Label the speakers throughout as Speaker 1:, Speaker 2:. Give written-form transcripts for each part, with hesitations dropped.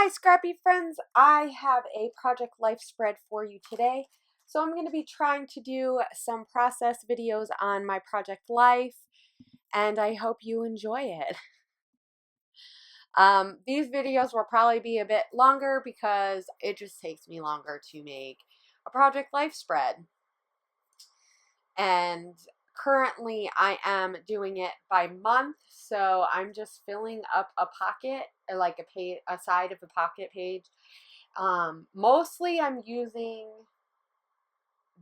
Speaker 1: my scrappy friends, I have a project life spread for you today. So I'm going to be trying to do some process videos on my project life, and I hope you enjoy it. These videos will probably be a bit longer because it just takes me longer to make a project life spread. And currently I am doing it by month, so I'm just filling up a pocket, like a side of the pocket page. Mostly I'm using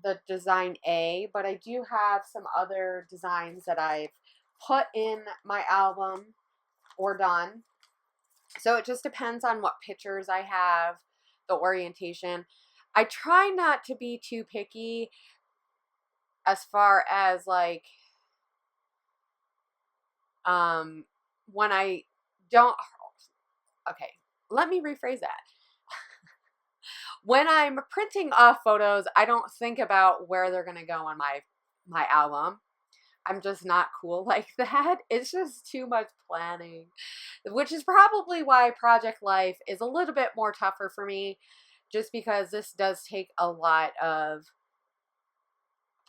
Speaker 1: the design A, but I do have some other designs that I've put in my album or done. So it just depends on what pictures I have, the orientation. I try not to be too picky as far as like when I don't, okay, let me rephrase that. When I'm printing off photos, I don't think about where they're going to go on my album. I'm just not cool like that. It's just too much planning, which is probably why project life is a little bit more tougher for me, just because this does take a lot of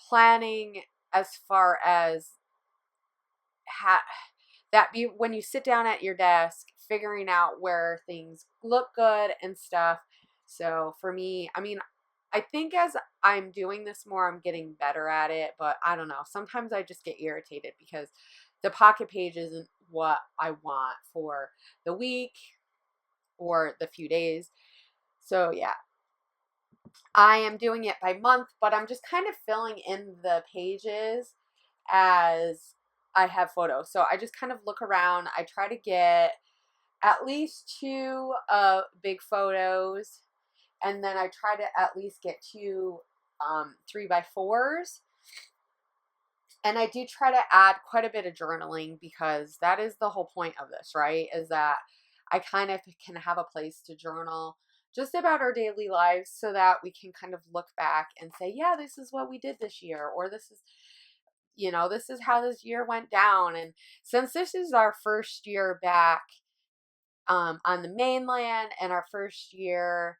Speaker 1: planning as far as when you sit down at your desk, figuring out where things look good and stuff. So for me, I mean, I think as I'm doing this more, I'm getting better at it, but I don't know. Sometimes I just get irritated because the pocket page isn't what I want for the week or the few days. So yeah, I am doing it by month, but I'm just kind of filling in the pages as I have photos. So I just kind of look around. I try to get at least two big photos, and then I try to at least get two 3x4s. And I do try to add quite a bit of journaling, because that is the whole point of this, right? Is that I kind of can have a place to journal just about our daily lives, so that we can kind of look back and say, yeah, this is what we did this year, or this is, this is how this year went down. And since this is our first year back on the mainland, and our first year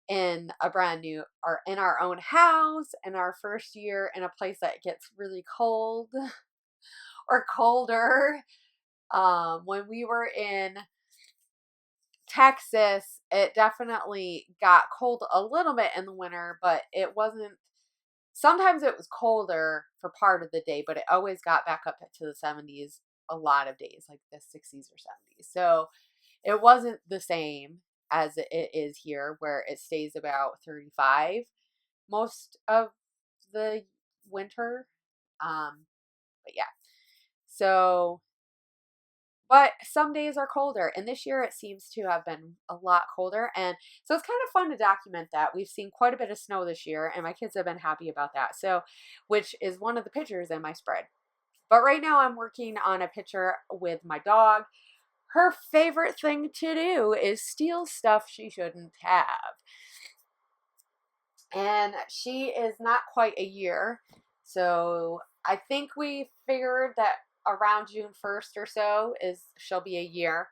Speaker 1: in a brand new, or in our own house, and our first year in a place that gets really cold or colder. When we were in Texas, it definitely got cold a little bit in the winter, but it wasn't, sometimes it was colder for part of the day, but it always got back up to the 70s a lot of days, like the 60s or 70s. So it wasn't the same as it is here, where it stays about 35 most of the winter. But yeah. So, but some days are colder, and this year it seems to have been a lot colder. And so it's kind of fun to document that. We've seen quite a bit of snow this year, and my kids have been happy about that. So, which is one of the pictures in my spread. But right now I'm working on a picture with my dog. Her favorite thing to do is steal stuff she shouldn't have. And she is not quite a year. So I think we figured that around June 1st or so she'll be a year.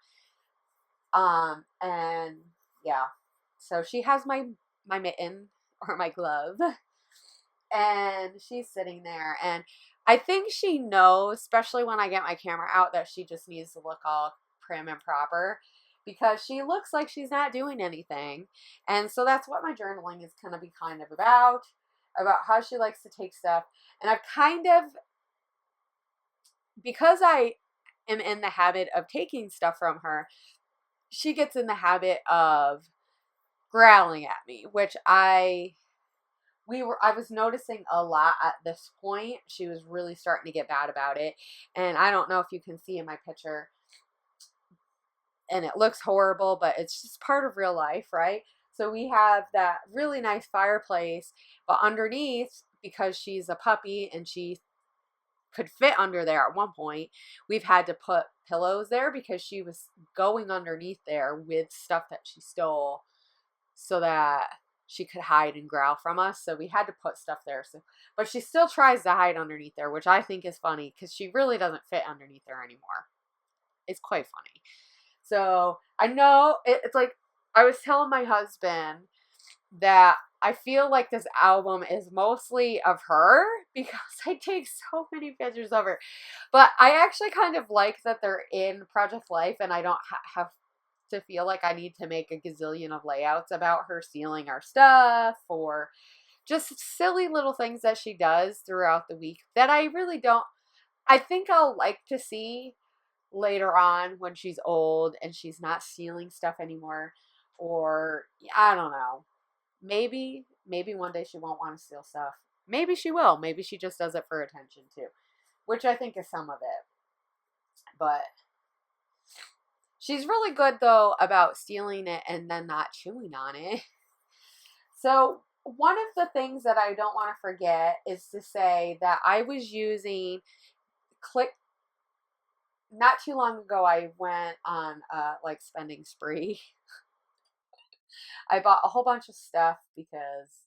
Speaker 1: And yeah. So she has my mitten, or my glove. And she's sitting there, and I think she knows, especially when I get my camera out, that she just needs to look all prim and proper, because she looks like she's not doing anything. And so that's what my journaling is going to be kind of about how she likes to take stuff. And I've kind of, because I am in the habit of taking stuff from her, she gets in the habit of growling at me, which I was noticing a lot at this point. She was really starting to get bad about it. And I don't know if you can see in my picture, and it looks horrible, but it's just part of real life, right? So we have that really nice fireplace, but underneath, because she's a puppy and she could fit under there at one point, we've had to put pillows there, because she was going underneath there with stuff that she stole, so that she could hide and growl from us. So we had to put stuff there. So, but she still tries to hide underneath there, which I think is funny, because she really doesn't fit underneath there anymore. It's quite funny. So I know it's like I was telling my husband that I feel like this album is mostly of her because I take so many pictures of her. But I actually kind of like that they're in Project Life and I don't have to feel like I need to make a gazillion of layouts about her stealing our stuff or just silly little things that she does throughout the week that I really don't. I think I'll like to see later on when she's old and she's not stealing stuff anymore. Or I don't know. Maybe one day she won't want to steal stuff. Maybe she will. Maybe she just does it for attention too, which I think is some of it. But she's really good though about stealing it and then not chewing on it. So one of the things that I don't want to forget is to say that I was using Clique. Not too long ago, I went on like spending spree. I bought a whole bunch of stuff because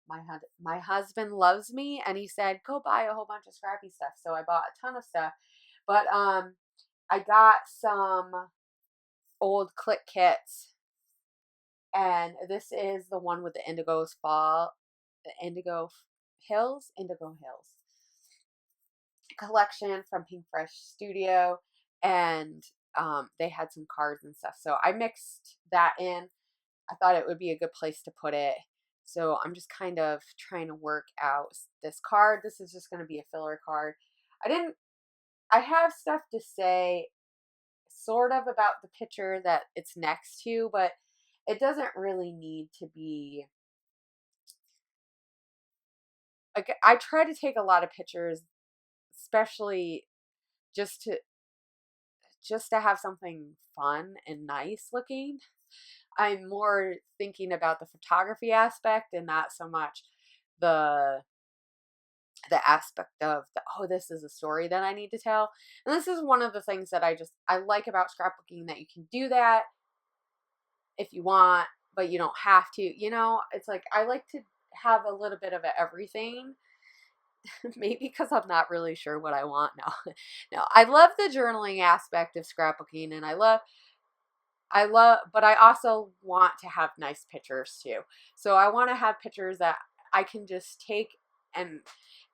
Speaker 1: my husband loves me and he said go buy a whole bunch of scrappy stuff. So I bought a ton of stuff. But I got some old Clique Kits, and this is the one with the Indigo Hills collection from Pink Fresh Studio, and they had some cards and stuff. So I mixed that in. I thought it would be a good place to put it. So I'm just kind of trying to work out this card. This is just going to be a filler card. I have stuff to say sort of about the picture that it's next to, but it doesn't really need to be. Like, I try to take a lot of pictures, especially just to have something fun and nice looking. I'm more thinking about the photography aspect and not so much the aspect of oh, this is a story that I need to tell. And this is one of the things that I like about scrapbooking, that you can do that if you want, but you don't have to. It's like I like to have a little bit of everything. Maybe because I'm not really sure what I want now. No, I love the journaling aspect of scrapbooking, and but I also want to have nice pictures too. So I want to have pictures that I can just take and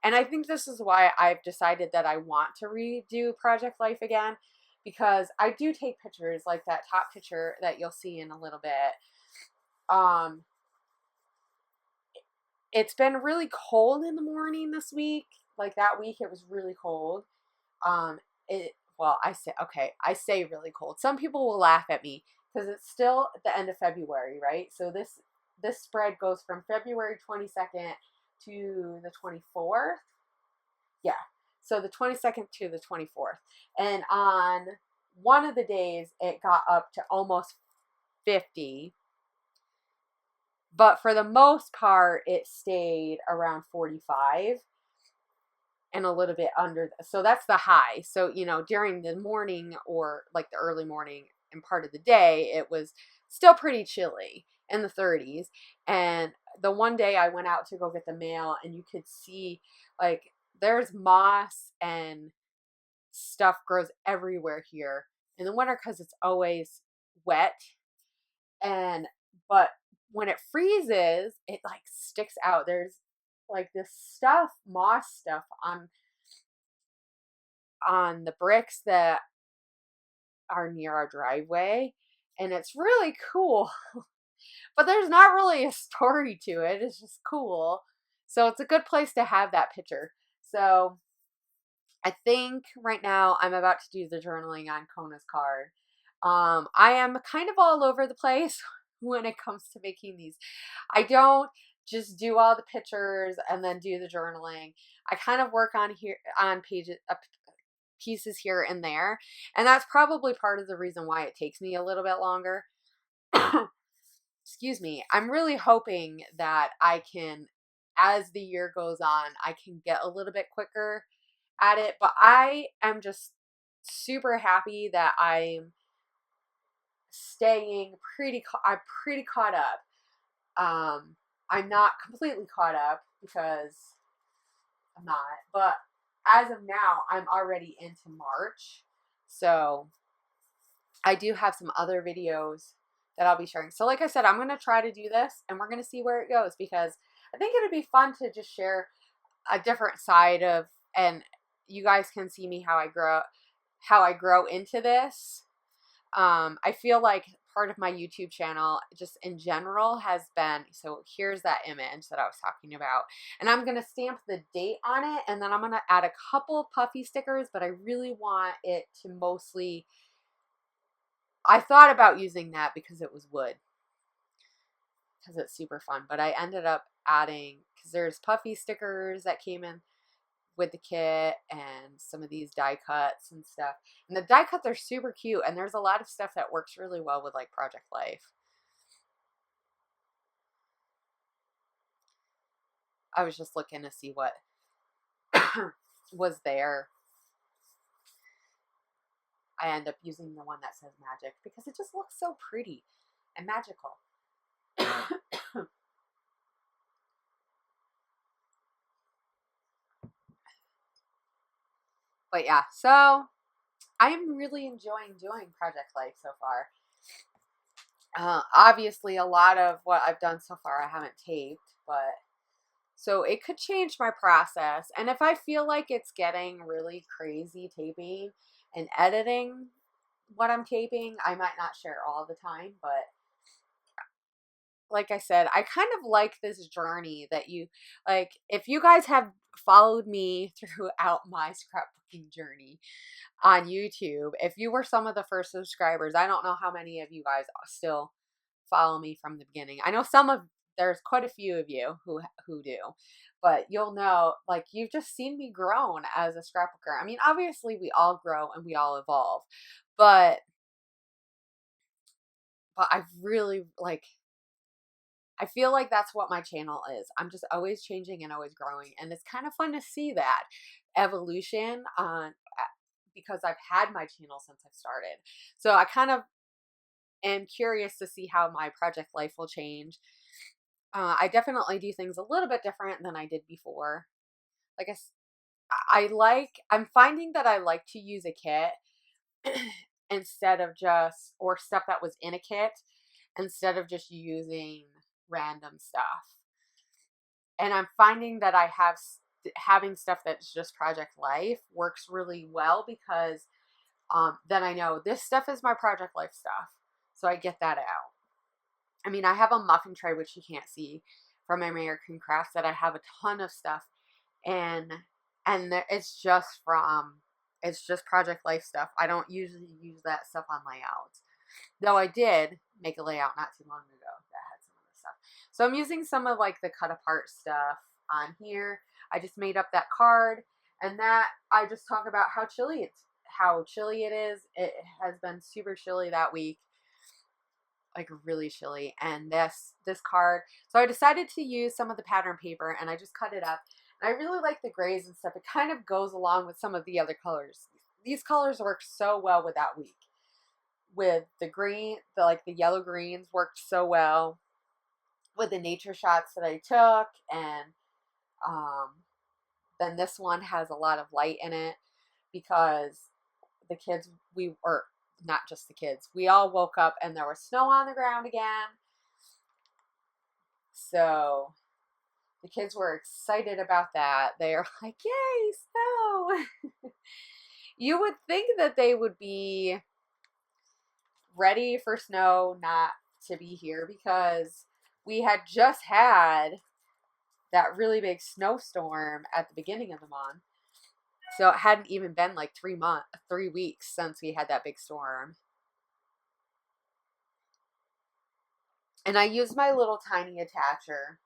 Speaker 1: I think this is why I've decided that I want to redo Project Life again, because I do take pictures like that top picture that you'll see in a little bit. It's been really cold in the morning this week. Like that week it was really cold. I say really cold. Some people will laugh at me because it's still at the end of February, right? So this spread goes from February 22nd to the 24th. Yeah. So the 22nd to the 24th. And on one of the days it got up to almost 50. But for the most part it stayed around 45. And a little bit under. So that's the high. So, during the morning or like the early morning and part of the day, it was still pretty chilly in the 30s. And the one day I went out to go get the mail and you could see like there's moss and stuff grows everywhere here in the winter because it's always wet. But when it freezes, it like sticks out. There's like this stuff, moss stuff on the bricks that are near our driveway, and it's really cool. But there's not really a story to it. It's just cool. So it's a good place to have that picture. So I think right now I'm about to do the journaling on Kona's card. I am kind of all over the place when it comes to making these. I don't just do all the pictures and then do the journaling. I kind of work on pieces here and there, and that's probably part of the reason why it takes me a little bit longer. Excuse me. I'm really hoping that I can, as the year goes on, I can get a little bit quicker at it, but I am just super happy that I'm I'm pretty caught up. I'm not completely caught up because I'm not, but as of now, I'm already into March. So I do have some other videos that I'll be sharing. So like I said, I'm going to try to do this and we're going to see where it goes, because I think it'd be fun to just share a different side of, and you guys can see me how I grow into this. I feel like part of my YouTube channel just in general has been, so here's that image that I was talking about, and I'm going to stamp the date on it, and then I'm going to add a couple puffy stickers, but I really want it to mostly, I thought about using that because it was wood, because it's super fun, but I ended up adding, because there's puffy stickers that came in with the kit and some of these die cuts and stuff. And the die cuts are super cute, and there's a lot of stuff that works really well with like Project Life. I was just looking to see what was there. I end up using the one that says magic because it just looks so pretty and magical. But yeah, so I'm really enjoying doing Project Life so far. Obviously, a lot of what I've done so far I haven't taped, but so it could change my process. And if I feel like it's getting really crazy taping and editing what I'm taping, I might not share all the time. But like I said, I kind of like this journey that you, like, if you guys have followed me throughout my scrapbooking journey on YouTube, if you were some of the first subscribers, I don't know how many of you guys still follow me from the beginning. I know there's quite a few of you who do, but you'll know, like, you've just seen me grown as a scrapbooker. I mean, obviously we all grow and we all evolve, but I've really, like, I feel like that's what my channel is. I'm just always changing and always growing, and it's kind of fun to see that evolution on, because I've had my channel since I started. So I kind of am curious to see how my Project Life will change. I definitely do things a little bit different than I did before. Like I'm finding that I like to use a kit instead of just, or stuff that was in a kit, instead of just using random stuff. And I'm finding that having stuff that's just Project Life works really well, because then I know this stuff is my Project Life stuff. So I get that out. I mean, I have a muffin tray, which you can't see, from American Crafts, that I have a ton of stuff, and it's just Project Life stuff. I don't usually use that stuff on layouts, though I did make a layout not too long ago that had some of the stuff. So I'm using some of like the cut apart stuff on here. I just made up that card, and that I just talk about how chilly it is. It has been super chilly that week, like really chilly. And this card, so I decided to use some of the pattern paper, and I just cut it up, and I really like the grays and stuff. It kind of goes along with some of the other colors. These colors work so well with that week. With the green, the yellow greens worked so well with the nature shots that I took. And then this one has a lot of light in it, because the kids, or not just the kids, we all woke up and there was snow on the ground again. So the kids were excited about that. They are like, yay, snow. You would think that they would be ready for snow not to be here, because we had just had that really big snowstorm at the beginning of the month. So it hadn't even been like 3 weeks since we had that big storm. And I use my little tiny attacher.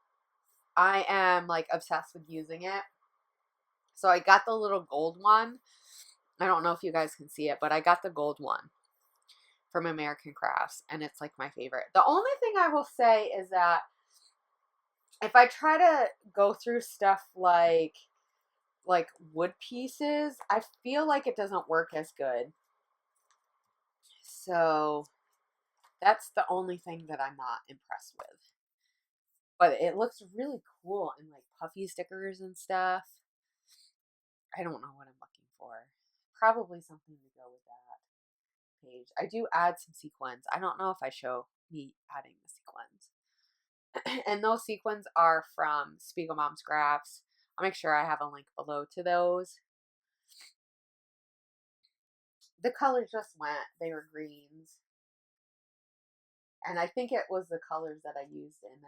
Speaker 1: I am like obsessed with using it. So I got the little gold one. I don't know if you guys can see it, but I got the gold one from American Crafts, and it's like my favorite. The only thing I will say is that if I try to go through stuff like wood pieces, I feel like it doesn't work as good. So that's the only thing that I'm not impressed with. But it looks really cool in like puffy stickers and stuff. I don't know what I'm looking for. Probably something to go with that. page. I do add some sequins. I don't know if I show me adding the sequins. And those sequins are from Spiegelmom Scraps. I'll make sure I have a link below to those. The colors just went. They were greens. And I think it was the colors that I used in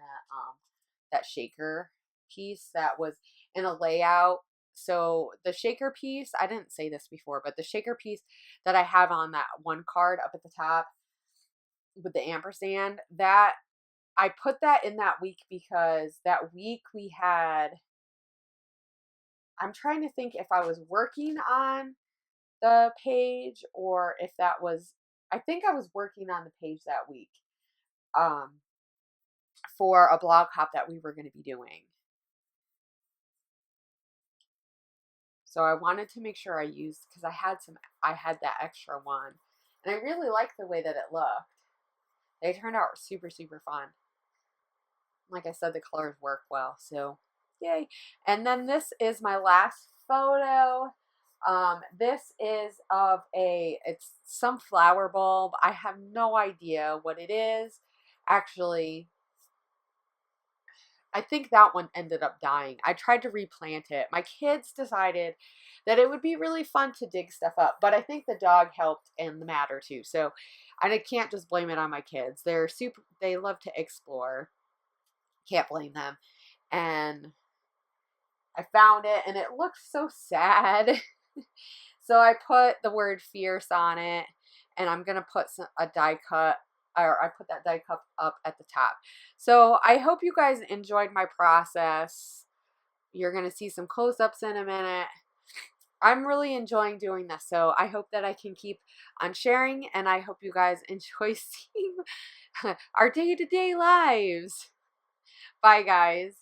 Speaker 1: that shaker piece that was in a layout. So the shaker piece, I didn't say this before, but the shaker piece that I have on that one card up at the top with the ampersand, that I put that in that week because that week we had, I'm trying to think if I was working on the page or if that was, I think I was working on the page that week for a blog hop that we were going to be doing. So I wanted to make sure I used, because I had that extra one. And I really liked the way that it looked. They turned out super, super fun. Like I said, the colors work well, so yay. And then this is my last photo. This is of it's some flower bulb. I have no idea what it is. Actually, I think that one ended up dying. I tried to replant it. My kids decided that it would be really fun to dig stuff up, but I think the dog helped in the matter too. So I can't just blame it on my kids. They love to explore. Can't blame them. And I found it and it looks so sad. So I put the word fierce on it, and I'm going to put a die cut, or I put that die cut up at the top. So I hope you guys enjoyed my process. You're going to see some close-ups in a minute. I'm really enjoying doing this, so I hope that I can keep on sharing, and I hope you guys enjoy seeing our day-to-day lives. Bye, guys.